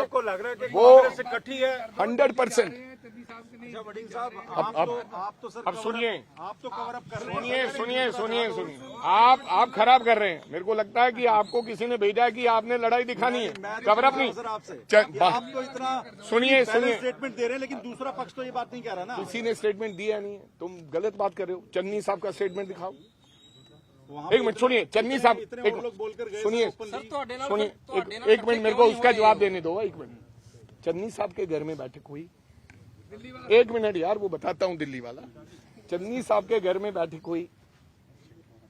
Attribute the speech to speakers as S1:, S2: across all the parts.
S1: आपको लग रहा है कि
S2: वो
S1: कांग्रेस इकट्ठी है?
S2: 100%।
S1: वड़िंग साहब, आप तो सर
S2: अब सुनिए,
S1: आप तो कवर अप कर रहे हैं।
S2: सुनिए, आप खराब कर रहे हैं। मेरे को लगता है कि आपको किसी ने भेजा है कि आपने लड़ाई दिखानी है, कवर अप नहीं।
S1: सर आपसे
S2: आप
S1: तो इतना
S2: सुनिए
S1: स्टेटमेंट दे रहे हैं, लेकिन दूसरा पक्ष तो ये बात नहीं कह रहा ना।
S2: किसी ने स्टेटमेंट दिया नहीं है, तुम गलत बात कर रहे हो। चन्नी साहब का स्टेटमेंट दिखाओ। एक मिनट सुनिए, चन्नी साहब सुनिए, एक मिनट मेरे को उसका जवाब देने दो। एक मिनट, चन्नी साहब के घर में बैठक हुई, एक मिनट यार, वो बताता हूं दिल्ली वाला। चन्नी साहब के घर में बैठक हुई,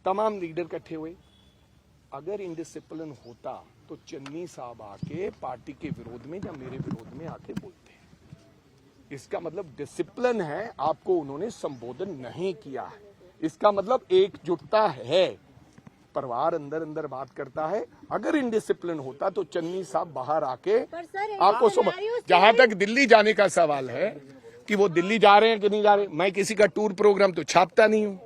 S2: तमाम लीडर इकट्ठे हुए। अगर इंडिसिप्लिन होता तो चन्नी साहब आके पार्टी के विरोध में या मेरे विरोध में आके बोलते। इसका मतलब डिसिप्लिन है, आपको उन्होंने संबोधन नहीं किया है। इसका मतलब एकजुटता है, परिवार अंदर अंदर बात करता है। अगर इनडिसिप्लिन होता तो चन्नी साहब बाहर आके आपको जहां तक दिल्ली जाने का सवाल है कि वो दिल्ली जा रहे हैं कि नहीं जा रहे, मैं किसी का टूर प्रोग्राम तो छापता नहीं हूं।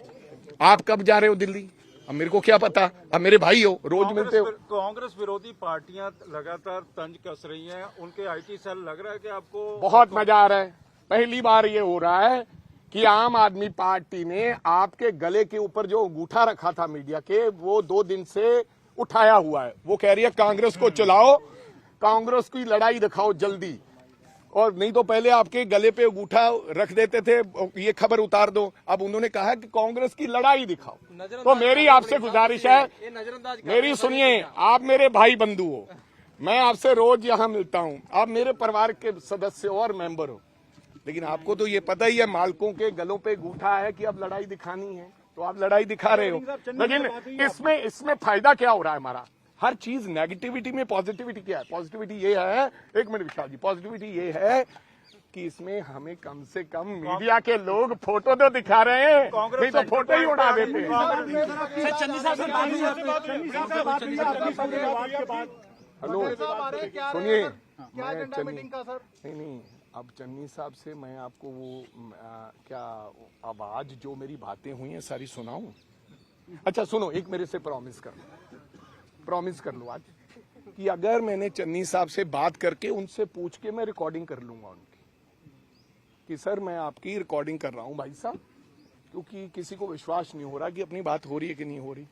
S2: आप कब जा रहे हो दिल्ली, अब मेरे को क्या पता। अब मेरे भाई हो, रोज मिलते हो।
S1: कांग्रेस विरोधी पार्टियां लगातार तंज कस रही हैं, उनके आईटी सेल लग रहा है कि आपको
S2: बहुत मजा आ रहा है। पहली बार ये हो रहा है कि आम आदमी पार्टी ने आपके गले के ऊपर जो अंगूठा रखा था मीडिया के, वो 2 दिन से उठाया हुआ है। वो कह रही है कांग्रेस को चलाओ, कांग्रेस की लड़ाई दिखाओ जल्दी, और नहीं तो पहले आपके गले पे अंगूठा रख देते थे, ये खबर उतार दो। अब उन्होंने कहा कि कांग्रेस की लड़ाई दिखाओ। तो मेरी आपसे गुजारिश है, मेरी सुनिए, आप मेरे भाई बंधु हो, मैं आपसे रोज यहां मिलता हूं, आप मेरे परिवार के सदस्य हो और मेंबर हो, लेकिन आपको तो ये पता ही है मालकों के गलों पे अंगूठा है कि अब लड़ाई दिखानी है, तो आप लड़ाई दिखा रहे हो। लेकिन इसमें फायदा क्या हो रहा है हमारा? हर चीज नेगेटिविटी में पॉजिटिविटी क्या है? पॉजिटिविटी ये है, एक मिनट विशाल जी, पॉजिटिविटी ये है कि इसमें हमें कम से कम मीडिया के लोग फोटो तो दिखा रहे हैं, नहीं तो फोटो ही उड़ा देते हैं। हेलो सुनिए, नहीं, अब चन्नी साहब से मैं आपको वो क्या आवाज जो मेरी बातें हुई हैं सारी सुनाऊं? अच्छा सुनो, एक मेरे से प्रॉमिस कर लो आज कि अगर मैंने चन्नी साहब से बात करके उनसे पूछ के मैं रिकॉर्डिंग कर लूंगा उनकी कि सर मैं आपकी रिकॉर्डिंग कर रहा हूं भाई साहब, क्योंकि किसी को विश्वास नहीं हो रहा कि अपनी बात हो रही है कि नहीं हो रही,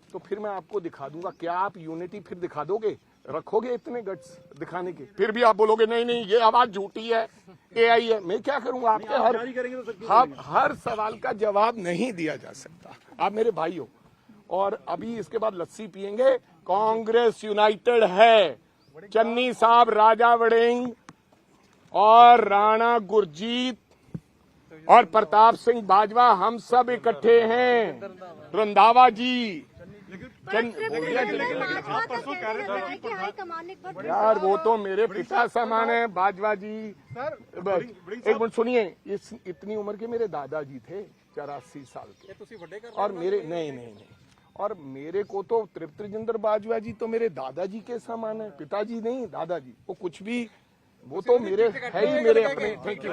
S2: तो फिर मैं आपको दिखा दूंगा। क्या आप यूनिटी फिर दिखा दोगे? रखोगे इतने गट्स दिखाने के? फिर भी आप बोलोगे नहीं ये आवाज झूठी है, एआई है। मैं क्या करूंगा? आपके हर सवाल का जवाब नहीं दिया जा सकता। आप मेरे भाई हो, और अभी इसके बाद लस्सी पियेंगे। कांग्रेस यूनाइटेड है। चन्नी साहब, राजा वड़िंग और राणा गुरजीत और प्रताप सिंह बाजवा, हम सब इकट्ठे हैं। रंधावा जी, यार वो तो मेरे पिता समान है बाजवा जी। एक मिनट सुनिए, इतनी उम्र के मेरे दादाजी थे, 84 साल के, और मेरे नहीं, और मेरे को तो तृप्त राजेंद्र बाजवा जी तो मेरे दादाजी के समान है, पिताजी नहीं दादाजी। वो कुछ भी, वो तो मेरे है ही मेरे अपने।